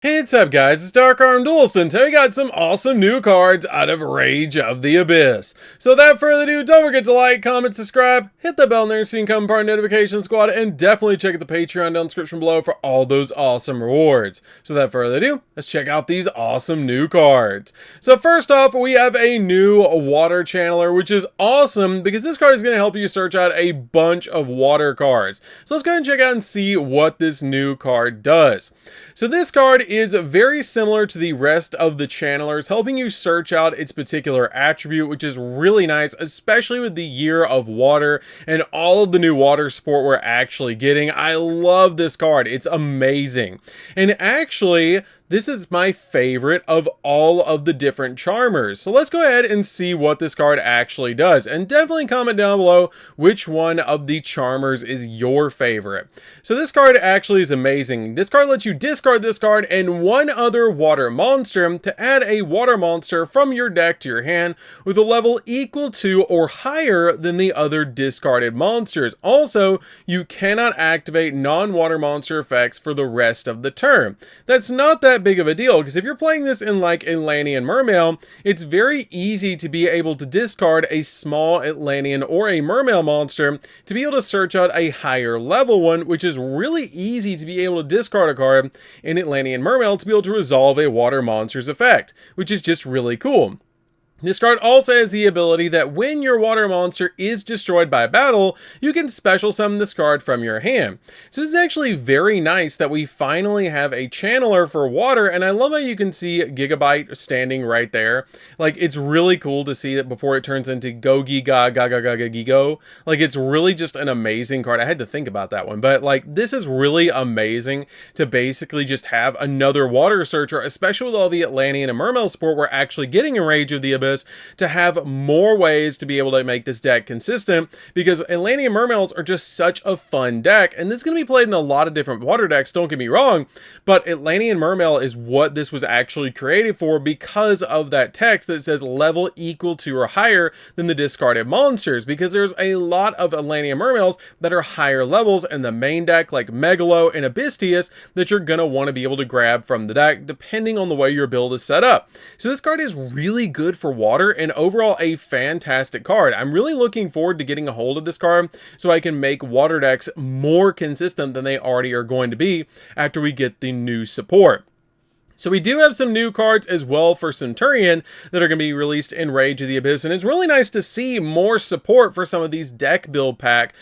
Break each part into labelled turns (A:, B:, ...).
A: Hey, what's up guys, it's DarkArmedDuelist, and today we got some awesome new cards out of Rage of the Abyss. So without further ado, don't forget to like, comment, subscribe, hit the bell there so you can become part of Notification Squad, and definitely check out the Patreon down in the description below for all those awesome rewards. So without further ado, let's check out these awesome new cards. So first off, we have a new water channeler, which is awesome because this card is going to help you search out a bunch of water cards. So let's go ahead and check out and see what this new card does. So this card is very similar to the rest of the channelers, helping you search out its particular attribute, which is really nice, especially with the Year of Water and all of the new water support we're actually getting. I love this card. It's amazing. And actually, this is my favorite of all of the different Charmers. So let's go ahead and see what this card actually does. And definitely comment down below which one of the Charmers is your favorite. So this card actually is amazing. This card lets you discard this card and one other water monster to add a water monster from your deck to your hand with a level equal to or higher than the other discarded monsters. Also, you cannot activate non-water monster effects for the rest of the turn. That's not that big of a deal, because if you're playing this in like Atlantean Mermail, it's very easy to be able to discard a small Atlantean or a Mermail monster to be able to search out a higher level one, which is really easy to be able to discard a card in Atlantean Mermail to be able to resolve a water monster's effect, which is just really cool. This card also has the ability that when your water monster is destroyed by battle, you can special summon this card from your hand. So this is actually very nice that we finally have a channeler for water, and I love how you can see Gigabyte standing right there. Like, it's really cool to see that before it turns into Go Giga Gaga Gaga Gigo. Like, it's really just an amazing card. I had to think about that one, but like, this is really amazing to basically just have another water searcher, especially with all the Atlantean and Mermail support we're actually getting in Rage of the Abyss, to have more ways to be able to make this deck consistent, because Atlantean Mermails are just such a fun deck, and this is going to be played in a lot of different water decks, don't get me wrong, but Atlantean Mermail is what this was actually created for because of that text that says level equal to or higher than the discarded monsters, because there's a lot of Atlantean Mermails that are higher levels in the main deck, like Megalo and Abystius, that you're going to want to be able to grab from the deck depending on the way your build is set up. So this card is really good for water and overall a fantastic card. I'm really looking forward to getting a hold of this card so I can make water decks more consistent than they already are going to be after we get the new support. So we do have some new cards as well for Centurion that are going to be released in Rage of the Abyss, and it's really nice to see more support for some of these deck build pack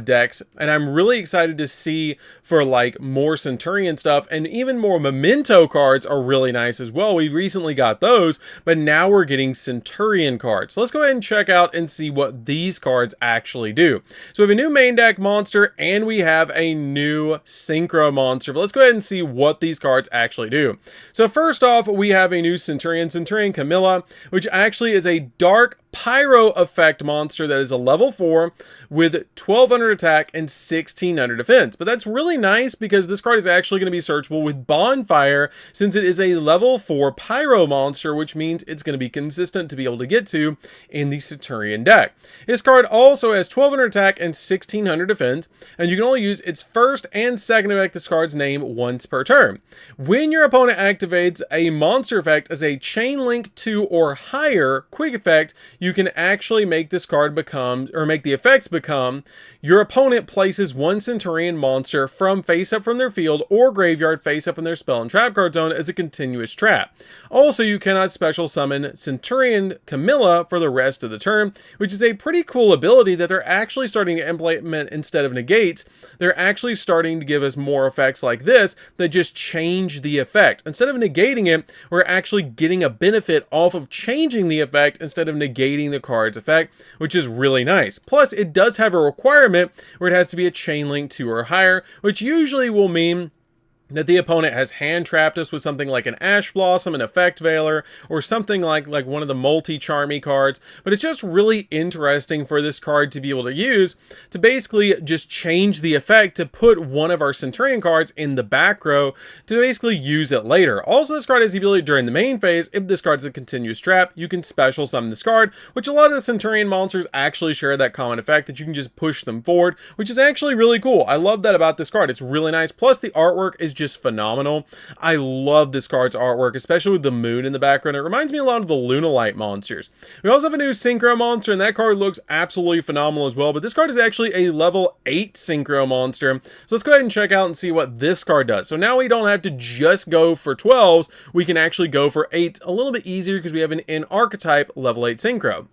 A: decks, and I'm really excited to see for like more Centurion stuff, and even more Memento cards are really nice as well. We recently got those, but now we're getting Centurion cards. So let's go ahead and check out and see what these cards actually do. So we have a new main deck monster, and we have a new Synchro monster, but let's go ahead and see what these cards actually do. So first off, we have a new Centurion Camilla, which actually is a dark pyro effect monster that is a level 4 with 1200 attack and 1600 defense. But that's really nice because this card is actually going to be searchable with Bonfire, since it is a level 4 pyro monster, which means it's going to be consistent to be able to get to in the Centurion deck. This card also has 1200 attack and 1600 defense, and you can only use its first and second effect this card's name once per turn. When your opponent activates a monster effect as a chain link 2 or higher quick effect, you can actually make this card become, or make the effects become, your opponent places one Centurion monster from face up from their field or graveyard face up in their spell and trap card zone as a continuous trap. Also, you cannot special summon Centurion Camilla for the rest of the turn, which is a pretty cool ability that they're actually starting to implement. Instead of negates, they're actually starting to give us more effects like this that just change the effect. Instead of negating it, we're actually getting a benefit off of changing the effect instead of negating the card's effect, which is really nice. Plus, it does have a requirement where it has to be a chain link 2 or higher, which usually will mean that the opponent has hand trapped us with something like an Ash Blossom, an Effect Veiler, or something like one of the multi-charmy cards. But it's just really interesting for this card to be able to use to basically just change the effect to put one of our Centurion cards in the back row to basically use it later. Also, this card has the ability during the main phase, if this card is a continuous trap, you can special summon this card, which a lot of the Centurion monsters actually share that common effect that you can just push them forward, which is actually really cool. I love that about this card. It's really nice. Plus, the artwork is just phenomenal. I love this card's artwork, especially with the moon in the background. It reminds me a lot of the Lunalite monsters. We also have a new Synchro monster, and that card looks absolutely phenomenal as well, but this card is actually a level 8 Synchro monster. So let's go ahead and check out and see what this card does. So now we don't have to just go for 12s, we can actually go for 8 a little bit easier because we have an archetype level 8 Synchro.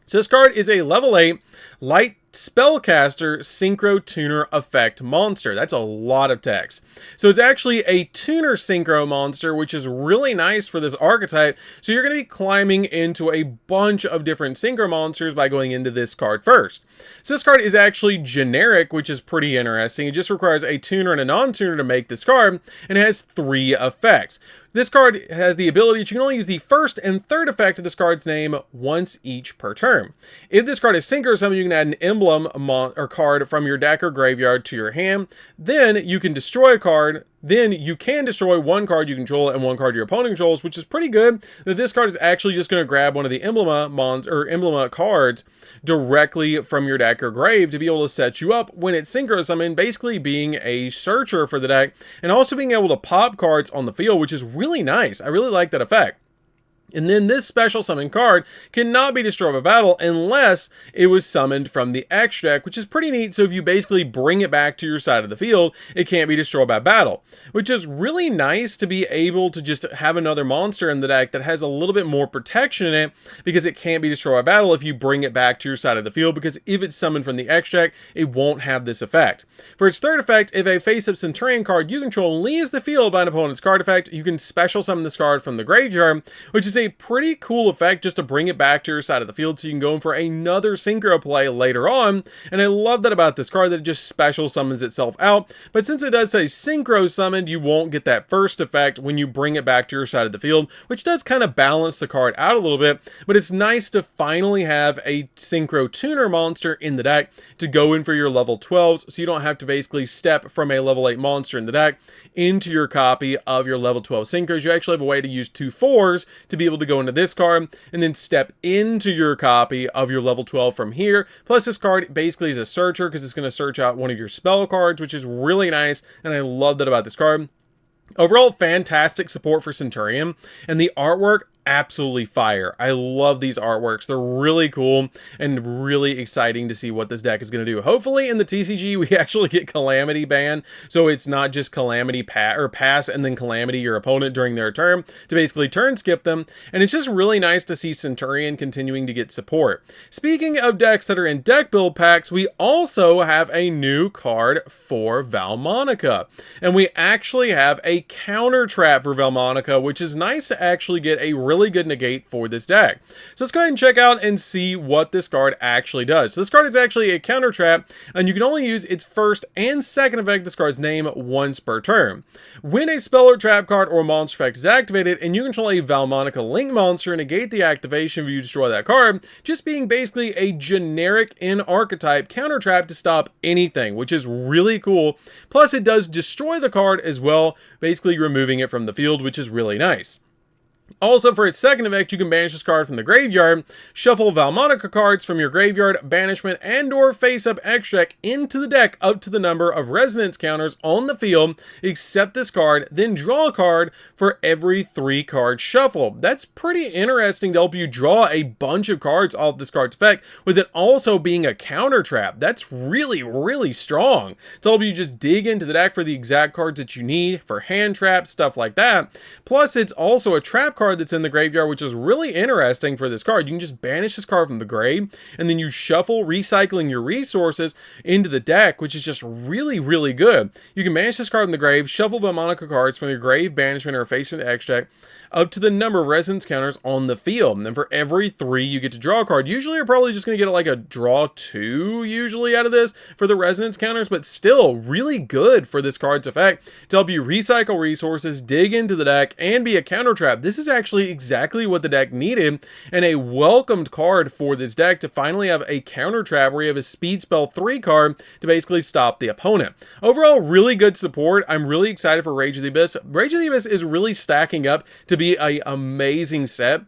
A: So this card is a level 8 light spellcaster synchro tuner effect monster. That's a lot of text. So it's actually a tuner synchro monster, which is really nice for this archetype. So you're going to be climbing into a bunch of different synchro monsters by going into this card first. So this card is actually generic, which is pretty interesting. It just requires a tuner and a non-tuner to make this card, and it has 3 effects. This card has the ability that you can only use the first and third effect of this card's name once each per turn. If this card is synchro summon, you can add an emblem or card from your deck or graveyard to your hand. Then you can destroy a card. Then you can destroy one card you control and one card your opponent controls, which is pretty good. That this card is actually just going to grab one of the emblem cards directly from your deck or grave to be able to set you up when it's synchro summon, basically being a searcher for the deck and also being able to pop cards on the field, which is really nice. I really like that effect. And then this special summon card cannot be destroyed by battle unless it was summoned from the X deck, which is pretty neat. So if you basically bring it back to your side of the field, it can't be destroyed by battle, which is really nice to be able to just have another monster in the deck that has a little bit more protection in it because it can't be destroyed by battle if you bring it back to your side of the field, because if it's summoned from the X deck, it won't have this effect. For its third effect, if a face-up Centurion card you control leaves the field by an opponent's card effect, you can special summon this card from the graveyard, which is a pretty cool effect just to bring it back to your side of the field so you can go in for another synchro play later on. And I love that about this card, that it just special summons itself out. But since it does say synchro summoned, you won't get that first effect when you bring it back to your side of the field, which does kind of balance the card out a little bit. But it's nice to finally have a synchro tuner monster in the deck to go in for your level 12s, so you don't have to basically step from a level 8 monster in the deck into your copy of your level 12 synchros. You actually have a way to use 2 4s to be able to go into this card and then step into your copy of your level 12 from here. Plus this card basically is a searcher because it's going to search out one of your spell cards, which is really nice, and I love that about this card. Overall, fantastic support for Centurion, and the artwork absolutely fire. I love these artworks. They're really cool and really exciting to see what this deck is going to do. Hopefully in the TCG we actually get Calamity ban, so it's not just Calamity pass and then Calamity your opponent during their turn to basically turn skip them. And it's just really nice to see Centurion continuing to get support. Speaking of decks that are in deck build packs, we also have a new card for Valmonica, and we actually have a counter trap for Valmonica, which is nice to actually get a really good negate for this deck. So let's go ahead and check out and see what this card actually does. So this card is actually a counter trap, and you can only use its first and second effect of this card's name once per turn. When a spell or trap card or monster effect is activated and you control a Valmonica Link monster, negate the activation if you destroy that card, just being basically a generic in archetype counter trap to stop anything, which is really cool. Plus it does destroy the card as well, basically removing it from the field, which is really nice. Also, for its second effect, you can banish this card from the graveyard, shuffle Valmonica cards from your graveyard, banishment, and or face-up X deck into the deck up to the number of resonance counters on the field, except this card, then draw a card for every 3 card shuffle. That's pretty interesting to help you draw a bunch of cards off this card's effect, with it also being a counter trap. That's really, really strong to help you just dig into the deck for the exact cards that you need for hand traps, stuff like that. Plus, it's also a trap card that's in the graveyard, which is really interesting for this card. You can just banish this card from the grave, and then you shuffle, recycling your resources into the deck, which is just really, really good. You can banish this card in the grave, shuffle Valmonica cards from your grave, banishment, or face from the X deck up to the number of resonance counters on the field. And then for every 3 you get to draw a card. Usually you're probably just going to get like a draw 2 usually out of this for the resonance counters, but still really good for this card's effect to help you recycle resources, dig into the deck, and be a counter trap. This is actually exactly what the deck needed, and a welcomed card for this deck to finally have a counter trap where you have a speed spell 3 card to basically stop the opponent. Overall, really good support. I'm really excited for Rage of the Abyss. Rage of the Abyss is really stacking up to be an amazing set.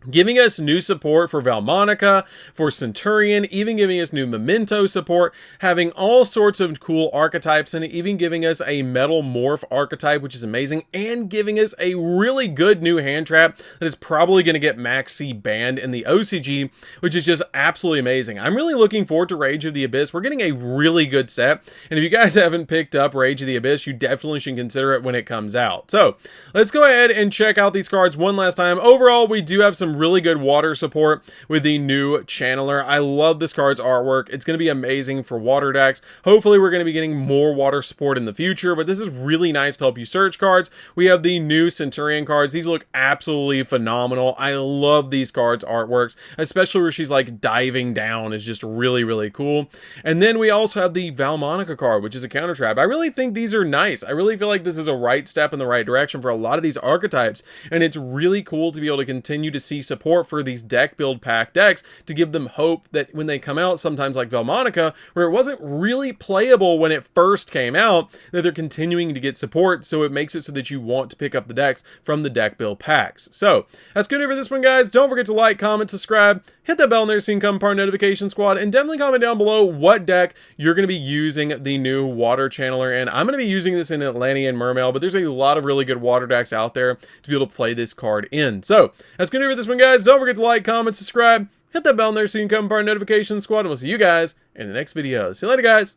A: giving us new support for Valmonica, for Centurion, even giving us new Memento support, having all sorts of cool archetypes, and even giving us a Metal Morph archetype, which is amazing, and giving us a really good new hand trap that is probably going to get Max C banned in the OCG, which is just absolutely amazing. I'm really looking forward to Rage of the Abyss. We're getting a really good set, and if you guys haven't picked up Rage of the Abyss, you definitely should consider it when it comes out. So, let's go ahead and check out these cards one last time. Overall, we do have some really good water support with the new Channeler. I love this card's artwork. It's going to be amazing for water decks. Hopefully we're going to be getting more water support in the future, but this is really nice to help you search cards. We have the new Centurion cards. These look absolutely phenomenal. I love these cards' artworks, especially where she's like diving down is just really, really cool. And then we also have the Valmonica card, which is a counter trap. I really think these are nice. I really feel like this is a right step in the right direction for a lot of these archetypes, and it's really cool to be able to continue to see support for these deck build pack decks to give them hope that when they come out, sometimes like Valmonica, where it wasn't really playable when it first came out, that they're continuing to get support, so it makes it so that you want to pick up the decks from the deck build packs. So that's good for this one, guys. Don't forget to like, comment, subscribe, hit that bell in there so you can become part of Notification Squad, and definitely comment down below what deck you're going to be using the new water channeler in. I'm going to be using this in Atlantean Mermail, but there's a lot of really good water decks out there to be able to play this card in. So that's good for this one, guys. Don't forget to like, comment, subscribe, hit that bell in there so you can become part of Notification Squad, and we'll see you guys in the next video. See you later, guys.